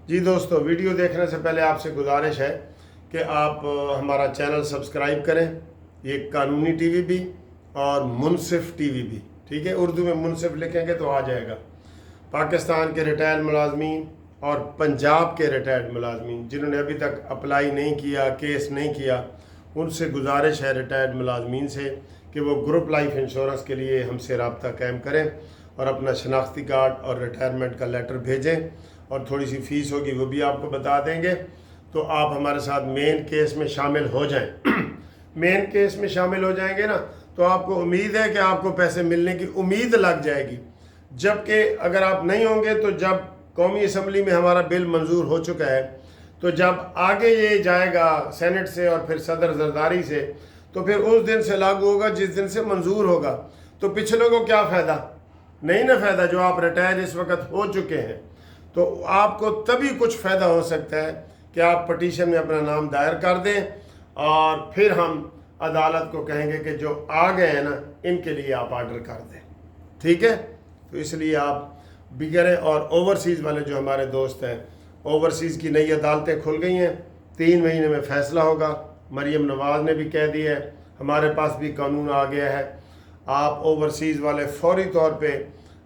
جی دوستو، ویڈیو دیکھنے سے پہلے آپ سے گزارش ہے کہ آپ ہمارا چینل سبسکرائب کریں. یہ قانونی ٹی وی بھی اور منصف ٹی وی بھی، ٹھیک ہے. اردو میں منصف لکھیں گے تو آ جائے گا. پاکستان کے ریٹائرڈ ملازمین اور پنجاب کے ریٹائرڈ ملازمین جنہوں نے ابھی تک اپلائی نہیں کیا، کیس نہیں کیا، ان سے گزارش ہے ریٹائرڈ ملازمین سے کہ وہ گروپ لائف انشورنس کے لیے ہم سے رابطہ قائم کریں اور اپنا شناختی کارڈ اور ریٹائرمنٹ کا لیٹر بھیجیں، اور تھوڑی سی فیس ہوگی وہ بھی آپ کو بتا دیں گے. تو آپ ہمارے ساتھ مین کیس میں شامل ہو جائیں. مین کیس میں شامل ہو جائیں گے نا تو آپ کو امید ہے کہ آپ کو پیسے ملنے کی امید لگ جائے گی. جبکہ اگر آپ نہیں ہوں گے تو جب قومی اسمبلی میں ہمارا بل منظور ہو چکا ہے تو جب آگے یہ جائے گا سینٹ سے اور پھر صدر زرداری سے تو پھر اس دن سے لاگو ہوگا جس دن سے منظور ہوگا. تو پچھلوں کو کیا فائدہ؟ نہیں نا فائدہ. جو آپ ریٹائر اس وقت ہو چکے ہیں تو آپ کو تبھی کچھ فائدہ ہو سکتا ہے کہ آپ پٹیشن میں اپنا نام دائر کر دیں اور پھر ہم عدالت کو کہیں گے کہ جو آ گئے ہیں نا ان کے لیے آپ آرڈر کر دیں. ٹھیک ہے؟ تو اس لیے آپ بھی کریں. اور اوورسیز والے جو ہمارے دوست ہیں، اوورسیز کی نئی عدالتیں کھل گئی ہیں، 3 مہینے میں فیصلہ ہوگا. مریم نواز نے بھی کہہ دیا ہے، ہمارے پاس بھی قانون آ گیا ہے. آپ اوورسیز والے فوری طور پہ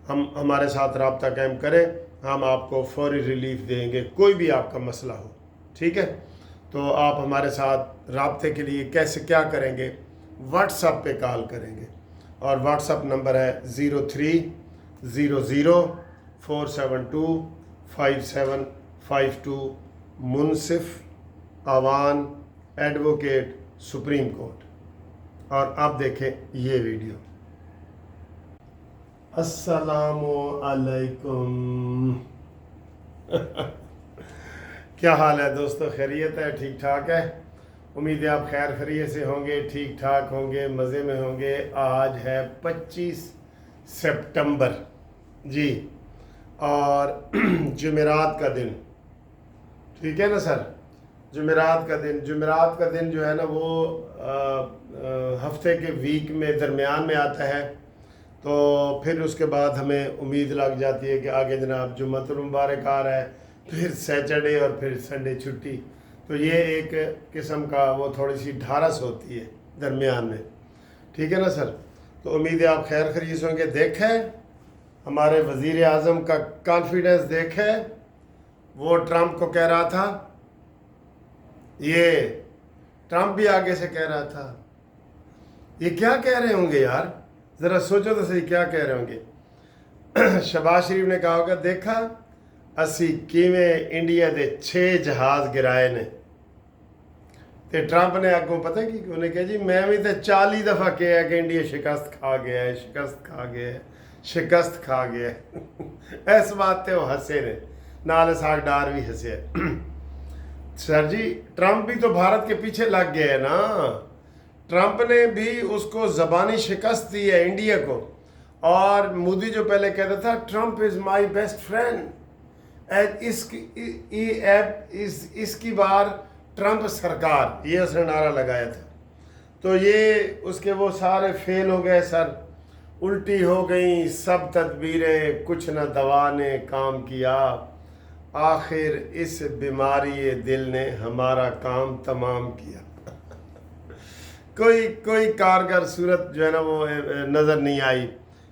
ہمارے ساتھ رابطہ قائم کریں، ہم آپ کو فوری ریلیف دیں گے کوئی بھی آپ کا مسئلہ ہو. ٹھیک ہے؟ تو آپ ہمارے ساتھ رابطے کے لیے کیسے کیا کریں گے؟ واٹس ایپ پہ کال کریں گے، اور واٹس ایپ نمبر ہے 0300472572 منصف عوان ایڈوکیٹ سپریم کورٹ. اور آپ دیکھیں یہ ویڈیو. السلام علیکم. کیا حال ہے دوستو؟ خیریت ہے؟ ٹھیک ٹھاک ہے؟ امید ہے آپ خیر خیریت سے ہوں گے، ٹھیک ٹھاک ہوں گے، مزے میں ہوں گے. آج ہے 25 سپٹمبر جی، اور جمعرات کا دن. ٹھیک ہے نا سر؟ جمعرات کا دن جو ہے نا وہ ہفتے کے ویک میں درمیان میں آتا ہے. تو پھر اس کے بعد ہمیں امید لگ جاتی ہے کہ آگے جناب جمعۃ المبارک آ رہا ہے، پھر سیٹرڈے اور پھر سنڈے چھٹی. تو یہ ایک قسم کا وہ تھوڑی سی ڈھارس ہوتی ہے درمیان میں. ٹھیک ہے نا سر؟ تو امید ہے آپ خیر خیریت سے ہوں گے. دیکھیں ہمارے وزیر اعظم کا کانفیڈنس، دیکھیں وہ ٹرمپ کو کہہ رہا تھا، یہ ٹرمپ بھی آگے سے کہہ رہا تھا. یہ کیا کہہ رہے ہوں گے یار؟ ذرا سوچو تو صحیح، کیا کہہ رہے ہوں گے؟ شہباز شریف نے کہا ہوگا دیکھا اسی کیویں انڈیا دے 6 جہاز گرائے نے. تے ٹرمپ نے آگوں پتہ کی انہیں کہا جی میں بھی تے 40 دفعہ کہا کہ انڈیا شکست کھا گیا ہے، شکست کھا گیا ہے. اس بات تے وہ ہنسے نے، نال ساگ ڈار بھی ہنسے. سر جی ٹرمپ بھی تو بھارت کے پیچھے لگ گیا ہے نا. ٹرمپ نے بھی اس کو زبانی شکست دی ہے انڈیا کو. اور مودی جو پہلے کہتا تھا Trump is my best friend, اس کی بار ٹرمپ سرکار، یہ اس نے نعرہ لگایا تھا. تو یہ اس کے وہ سارے فیل ہو گئے سر، الٹی ہو گئیں سب تدبیریں، کچھ نہ دوا نے کام کیا. آخر اس بیماری دل نے ہمارا کام تمام کیا. کوئی کارگر صورت جو ہے نا وہ نظر نہیں آئی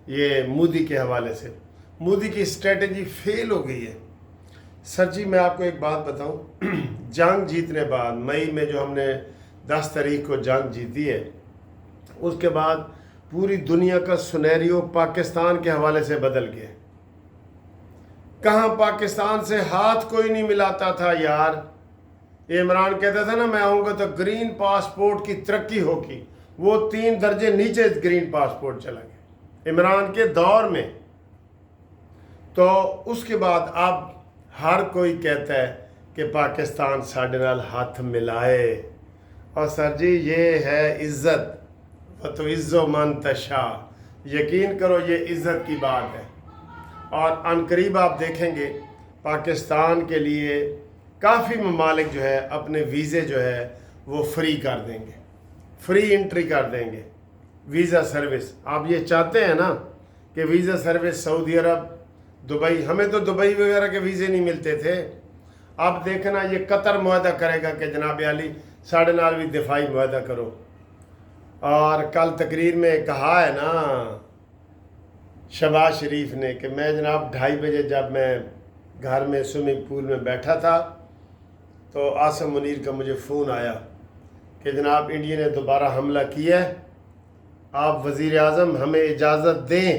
یہ مودی کے حوالے سے. مودی کی اسٹریٹجی فیل ہو گئی ہے. سر جی میں آپ کو ایک بات بتاؤں، جنگ جیتنے بعد مئی میں جو ہم نے 10 تاریخ کو جنگ جیتی ہے، اس کے بعد پوری دنیا کا سنیریو پاکستان کے حوالے سے بدل گیا. کہاں پاکستان سے ہاتھ کوئی نہیں ملاتا تھا یار. عمران کہتا تھا نا میں آؤں گا تو گرین پاسپورٹ کی ترقی ہوگی، وہ 3 درجے نیچے گرین پاسپورٹ چلا گیا عمران کے دور میں. تو اس کے بعد اب ہر کوئی کہتا ہے کہ پاکستان ساڈے نال ہاتھ ملائے. اور سر جی یہ ہے عزت، وَتُعِزُّ مَن تَشَاءُ. یقین کرو یہ عزت کی بات ہے. اور عنقریب آپ دیکھیں گے پاکستان کے لیے کافی ممالک جو ہے اپنے ویزے جو ہے وہ فری کر دیں گے، فری انٹری کر دیں گے. ویزا سروس آپ یہ چاہتے ہیں نا کہ ویزا سروس سعودی عرب، دبئی، ہمیں تو دبئی وغیرہ کے ویزے نہیں ملتے تھے. اب دیکھنا یہ قطر معاہدہ کرے گا کہ جناب علی ساڑھے نال بھی دفاعی معاہدہ کرو. اور کل تقریر میں کہا ہے نا شہباز شریف نے کہ میں جناب 2:30 بجے جب میں گھر میں سوئمنگ پول میں بیٹھا تھا تو عاصم منیر کا مجھے فون آیا کہ جناب انڈیا نے دوبارہ حملہ کیا ہے, آپ وزیر اعظم ہمیں اجازت دیں,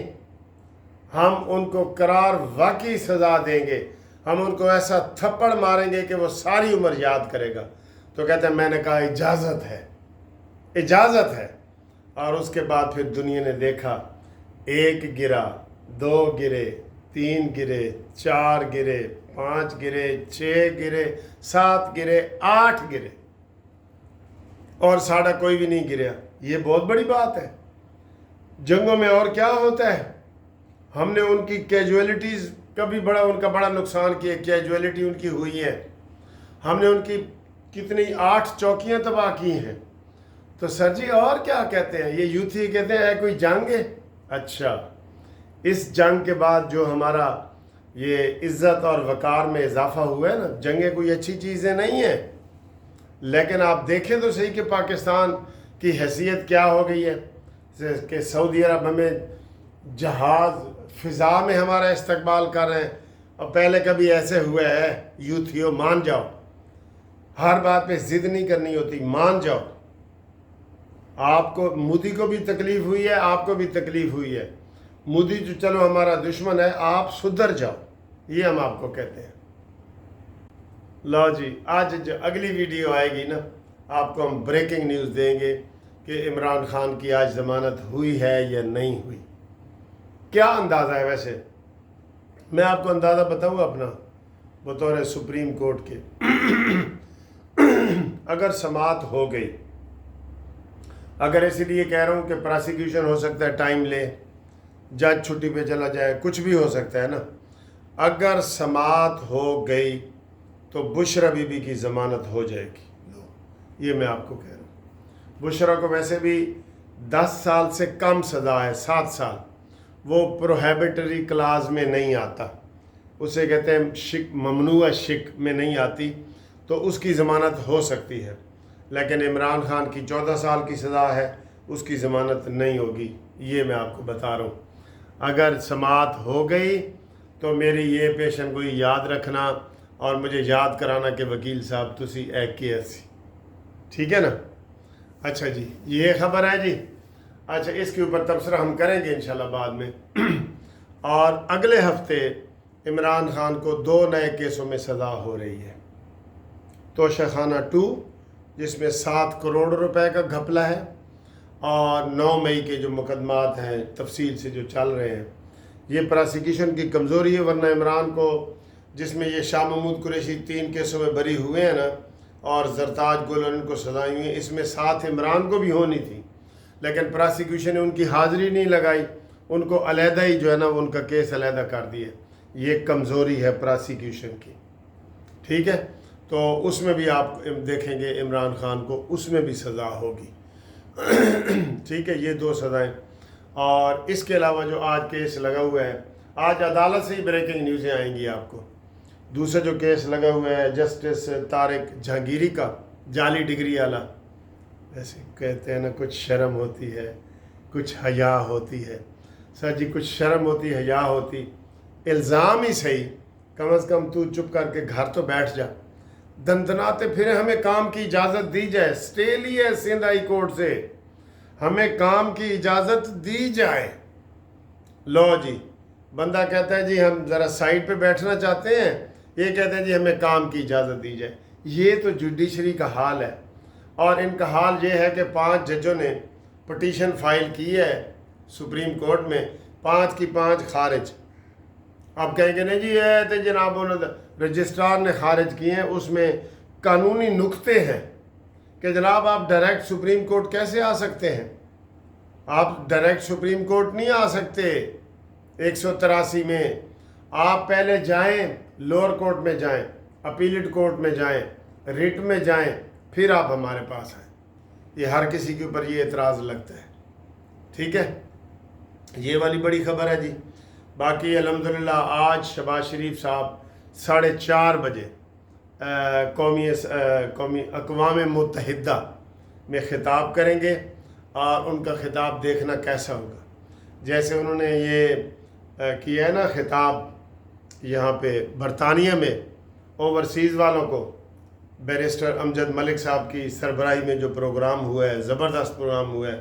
ہم ان کو قرار واقعی سزا دیں گے, ہم ان کو ایسا تھپڑ ماریں گے کہ وہ ساری عمر یاد کرے گا. تو کہتے ہیں میں نے کہا اجازت ہے, اجازت ہے. اور اس کے بعد پھر دنیا نے دیکھا 1 گرا, 2 گرے, 3 گرے, 4 گرے, 5 گرے, 6 گرے, 7 گرے, 8 گرے اور ساڑھا کوئی بھی نہیں گریا. یہ بہت بڑی بات ہے. جنگوں میں اور کیا ہوتا ہے, ہم نے ان کی کیجویلٹیز کا بھی ان کا بڑا نقصان کیا, کیجویلٹی ان کی ہوئی ہے. ہم نے ان کی کتنی 8 چوکیاں تباہ کی ہیں. تو سر جی اور کیا کہتے ہیں, یہ یوتھ ہی کہتے ہیں کوئی جنگ ہے. اچھا, اس جنگ کے بعد جو ہمارا یہ عزت اور وقار میں اضافہ ہوا ہے نا, جنگیں کوئی اچھی چیزیں نہیں ہیں, لیکن آپ دیکھیں تو صحیح کہ پاکستان کی حیثیت کیا ہو گئی ہے کہ سعودی عرب ہمیں جہاز فضا میں ہمارا استقبال کر رہے ہیں. اور پہلے کبھی ایسے ہوئے ہے, یوتھیو مان جاؤ, ہر بات پہ ضد نہیں کرنی ہوتی, مان جاؤ. آپ کو مودی کو بھی تکلیف ہوئی ہے, آپ کو بھی تکلیف ہوئی ہے. مودی جو چلو ہمارا دشمن ہے, آپ سدھر جاؤ, یہ ہم آپ کو کہتے ہیں. لو جی, آج جو اگلی ویڈیو آئے گی نا, آپ کو ہم بریکنگ نیوز دیں گے کہ عمران خان کی آج ضمانت ہوئی ہے یا نہیں ہوئی. کیا اندازہ ہے ویسے, میں آپ کو اندازہ بتاؤں اپنا بطور سپریم کورٹ کے. اگر سماعت ہو گئی, اگر اسی لیے کہہ رہا ہوں کہ پراسیکیوشن ہو سکتا ہے ٹائم لے, جج چھٹی پہ چلا جائے, کچھ بھی ہو سکتا ہے نا. اگر سماعت ہو گئی تو بشرا بی بی کی ضمانت ہو جائے گی. یہ میں آپ کو کہہ رہا ہوں. بشرا کو ویسے بھی 10 سال سے کم سزا ہے, 7 سال. وہ پروہیبٹری کلاز میں نہیں آتا, اسے کہتے ہیں ممنوع شک میں نہیں آتی, تو اس کی ضمانت ہو سکتی ہے. لیکن عمران خان کی 14 سال کی سزا ہے, اس کی ضمانت نہیں ہوگی. یہ میں آپ کو بتا رہا ہوں. اگر سماعت ہو گئی تو میری یہ پیشن گوئی یاد رکھنا اور مجھے یاد کرانا کہ وکیل صاحب تسی اے کے ایسی, ٹھیک ہے نا. اچھا جی, یہ خبر ہے جی. اچھا, اس کے اوپر تبصرہ ہم کریں گے انشاءاللہ بعد میں. اور اگلے ہفتے عمران خان کو 2 نئے کیسوں میں سزا ہو رہی ہے. توشہ خانہ 2 جس میں 7 کروڑ روپے کا گھپلہ ہے, اور 9 مئی کے جو مقدمات ہیں تفصیل سے جو چل رہے ہیں. یہ پراسیکیوشن کی کمزوری ہے, ورنہ عمران کو جس میں یہ شاہ محمود قریشی 3 کیسوں میں بری ہوئے ہیں نا, اور زرتاج گل ان کو سزائیں ہوئی ہیں, اس میں ساتھ عمران کو بھی ہونی تھی, لیکن پراسیکیوشن نے ان کی حاضری نہیں لگائی, ان کو علیحدہ ہی جو ہے نا ان کا کیس علیحدہ کر دیا. یہ کمزوری ہے پراسیکیوشن کی, ٹھیک ہے. تو اس میں بھی آپ دیکھیں گے عمران خان کو اس میں بھی سزا ہوگی. ٹھیک ہے, یہ 2 سزائیں. اور اس کے علاوہ جو آج کیس لگا ہوا ہے, آج عدالت سے ہی بریکنگ نیوزیں آئیں گی آپ کو. دوسرا جو کیس لگا ہوا ہے جسٹس طارق جہانگیری کا, جعلی ڈگری والا. ویسے کہتے ہیں نا کچھ شرم ہوتی ہے, کچھ حیا ہوتی ہے. سر جی کچھ شرم ہوتی, حیا ہوتی, الزام ہی صحیح, کم از کم تو چپ کر کے گھر تو بیٹھ جا. دندناتے پھر ہمیں کام کی اجازت دی جائے, سٹے لی ہے سندھ ہائی کورٹ سے, ہمیں کام کی اجازت دی جائے. لو جی, بندہ کہتا ہے جی ہم ذرا سائڈ پہ بیٹھنا چاہتے ہیں, یہ کہتے ہیں جی ہمیں کام کی اجازت دی جائے. یہ تو جوڈیشری کا حال ہے. اور ان کا حال یہ ہے کہ 5 ججوں نے پٹیشن فائل کی ہے سپریم کورٹ میں, 5 کی 5 خارج. آپ کہیں گے نہیں جی یہ تو جناب رجسٹرار نے خارج کیے ہیں, اس میں قانونی نقطے ہیں کہ جناب آپ ڈائریکٹ سپریم کورٹ کیسے آ سکتے ہیں. آپ ڈائریکٹ سپریم کورٹ نہیں آ سکتے 183 میں. آپ پہلے جائیں لوور کورٹ میں جائیں, اپیلٹ کورٹ میں جائیں, ریٹ میں جائیں, پھر آپ ہمارے پاس آئیں. یہ ہر کسی کے اوپر یہ اعتراض لگتا ہے, ٹھیک ہے. یہ والی بڑی خبر ہے جی. باقی الحمدللہ آج شہباز شریف صاحب 4:30 بجے قومی اقوام متحدہ میں خطاب کریں گے، اور ان کا خطاب دیکھنا کیسا ہوگا۔ جیسے انہوں نے یہ کیا ہے نا خطاب یہاں پہ برطانیہ میں اوورسیز والوں کو، بیرسٹر امجد ملک صاحب کی سربراہی میں جو پروگرام ہوا ہے، زبردست پروگرام ہوا ہے،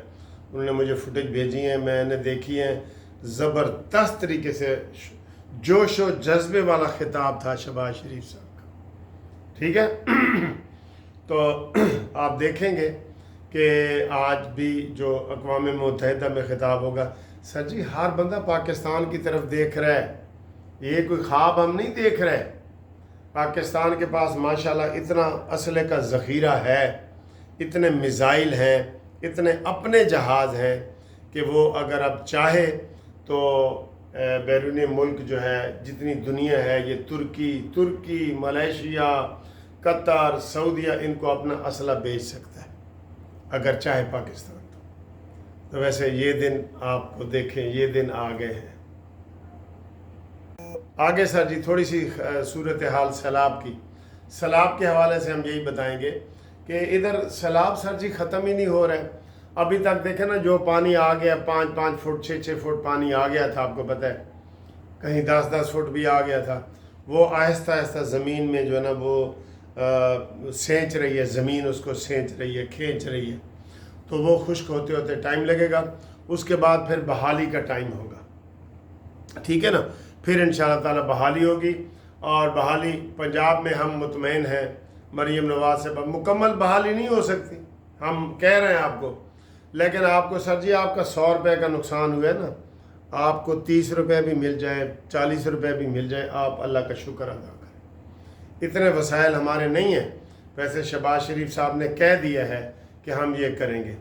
انہوں نے مجھے فوٹیج بھیجی ہیں، میں نے دیکھی ہیں، زبردست طریقے سے جوش و جذبے والا خطاب تھا شہباز شریف صاحب کا، ٹھیک ہے۔ تو آپ دیکھیں گے کہ آج بھی جو اقوام متحدہ میں خطاب ہوگا، سر جی ہر بندہ پاکستان کی طرف دیکھ رہا ہے، یہ کوئی خواب ہم نہیں دیکھ رہے۔ پاکستان کے پاس ماشاءاللہ اتنا اسلحے کا ذخیرہ ہے، اتنے میزائل ہیں، اتنے اپنے جہاز ہیں کہ وہ اگر اب چاہے تو بیرون ملک جو ہے جتنی دنیا ہے، یہ ترکی، ملیشیا، قطر، سعودیہ، ان کو اپنا اسلحہ بیچ سکتا ہے اگر چاہے پاکستان تو ویسے یہ دن آپ کو دیکھیں، یہ دن آ گئے ہیں۔ آگے سر جی تھوڑی سی صورتحال سیلاب کے حوالے سے ہم یہی بتائیں گے کہ ادھر سیلاب سر جی ختم ہی نہیں ہو رہا ہے۔ ابھی تک دیکھیں نا، جو پانی آ گیا 5 فٹ 6 فٹ پانی آ گیا تھا، آپ کو پتہ ہے کہیں 10 فٹ بھی آ گیا تھا، وہ آہستہ آہستہ زمین میں جو ہے نا وہ سینچ رہی ہے، زمین اس کو سینچ رہی ہے، کھینچ رہی ہے، تو وہ خشک ہوتے ہوتے ٹائم لگے گا، اس کے بعد پھر بحالی کا ٹائم ہوگا، ٹھیک ہے نا، پھر انشاءاللہ تعالی بحالی ہوگی، اور بحالی پنجاب میں ہم مطمئن ہیں مریم نواز سے مکمل بحالی نہیں ہو سکتی، ہم کہہ رہے ہیں آپ کو، لیکن آپ کو سر جی آپ کا 100 روپے کا نقصان ہوا ہے نا، آپ کو 30 روپے بھی مل جائے، 40 روپے بھی مل جائے، آپ اللہ کا شکر ادا کریں۔ اتنے وسائل ہمارے نہیں ہیں، ویسے شہباز شریف صاحب نے کہہ دیا ہے کہ ہم یہ کریں گے،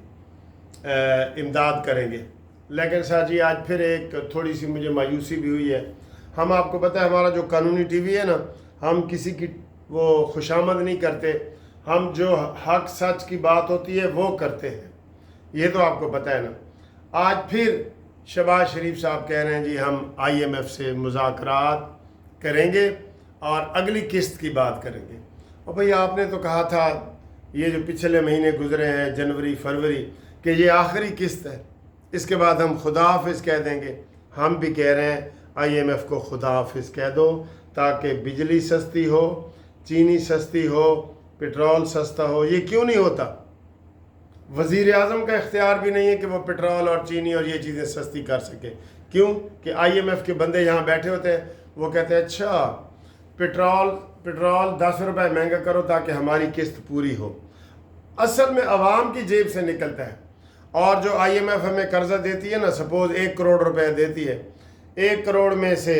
امداد کریں گے، لیکن سر جی آج پھر ایک تھوڑی سی مجھے مایوسی بھی ہوئی ہے۔ ہم آپ کو پتہ ہے ہمارا جو قانونی ٹی وی ہے نا، ہم کسی کی وہ خوشامد نہیں کرتے، ہم جو حق سچ کی بات ہوتی ہے وہ کرتے ہیں، یہ تو آپ کو پتہ ہے نا۔ آج پھر شہباز شریف صاحب کہہ رہے ہیں جی ہم IMF سے مذاکرات کریں گے اور اگلی قسط کی بات کریں گے۔ اور بھئی آپ نے تو کہا تھا یہ جو پچھلے مہینے گزرے ہیں جنوری فروری کہ یہ آخری قسط ہے، اس کے بعد ہم خدا حافظ کہہ دیں گے۔ ہم بھی کہہ رہے ہیں IMF کو خدا حافظ کہہ دو، تاکہ بجلی سستی ہو، چینی سستی ہو، پٹرول سستا ہو۔ یہ کیوں نہیں ہوتا؟ وزیر اعظم کا اختیار بھی نہیں ہے کہ وہ پٹرول اور چینی اور یہ چیزیں سستی کر سکے۔ کیوں کہ IMF کے بندے یہاں بیٹھے ہوتے ہیں، وہ کہتے ہیں اچھا پٹرول 10 روپے مہنگا کرو تاکہ ہماری قسط پوری ہو۔ اصل میں عوام کی جیب سے نکلتا ہے، اور جو IMF ہمیں قرضہ دیتی ہے نا، سپوز 1 کروڑ روپے دیتی ہے، 1 کروڑ میں سے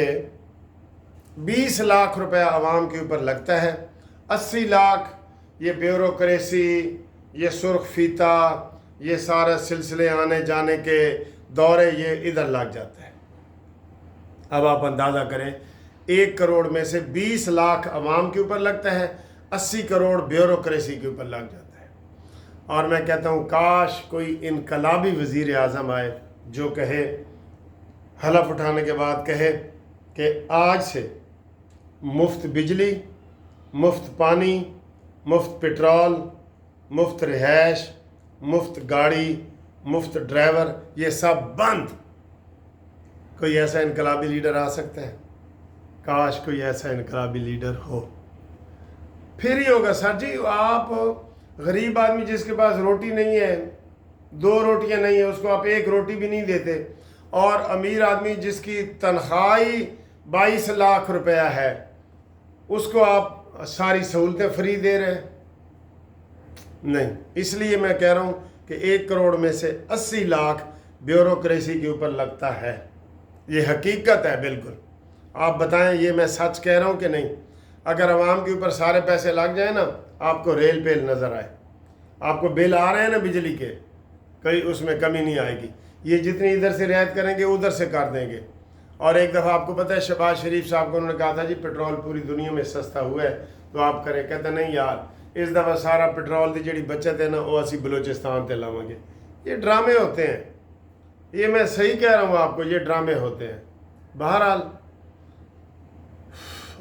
20 لاکھ روپے عوام کے اوپر لگتا ہے، 80 لاکھ یہ بیوروکریسی، یہ سرخ فیتا، یہ سارے سلسلے آنے جانے کے دورے، یہ ادھر لگ جاتا ہے۔ اب آپ اندازہ کریں، 1 کروڑ میں سے 20 لاکھ عوام کے اوپر لگتا ہے، 80 کروڑ بیوروکریسی کے اوپر لگ جاتا ہے۔ اور میں کہتا ہوں کاش کوئی انقلابی وزیر اعظم آئے جو کہے، حلف اٹھانے کے بعد کہے کہ آج سے مفت بجلی، مفت پانی، مفت پٹرول، مفت رہائش، مفت گاڑی، مفت ڈرائیور، یہ سب بند۔ کوئی ایسا انقلابی لیڈر آ سکتا ہے؟ کاش کوئی ایسا انقلابی لیڈر ہو، پھر ہی ہوگا۔ سر جی آپ غریب آدمی جس کے پاس روٹی نہیں ہے، 2 روٹیاں نہیں ہیں، اس کو آپ 1 روٹی بھی نہیں دیتے، اور امیر آدمی جس کی تنخواہ 22 لاکھ روپیہ ہے، اس کو آپ ساری سہولتیں فری دے رہے ہیں؟ نہیں، اس لیے میں کہہ رہا ہوں کہ 1 کروڑ میں سے 80 لاکھ بیوروکریسی کے اوپر لگتا ہے، یہ حقیقت ہے بالکل۔ آپ بتائیں یہ میں سچ کہہ رہا ہوں کہ نہیں؟ اگر عوام کے اوپر سارے پیسے لگ جائیں نا، آپ کو ریل پیل نظر آئے، آپ کو بل آ رہے ہیں نا بجلی کے، کہیں اس میں کمی نہیں آئے گی، یہ جتنی ادھر سے رعایت کریں گے ادھر سے کر دیں گے۔ اور ایک دفعہ آپ کو پتہ ہے شہباز شریف صاحب کو انہوں نے کہا تھا جی پٹرول پوری دنیا میں سستا ہوا ہے تو آپ کریں، کہتے نہیں یار اس دفعہ سارا پٹرول کی جڑی بچت ہے نا وہ اسی بلوچستان تے لاؤں گے۔ یہ ڈرامے ہوتے ہیں، یہ میں صحیح کہہ رہا ہوں آپ کو، یہ ڈرامے ہوتے ہیں۔ بہرحال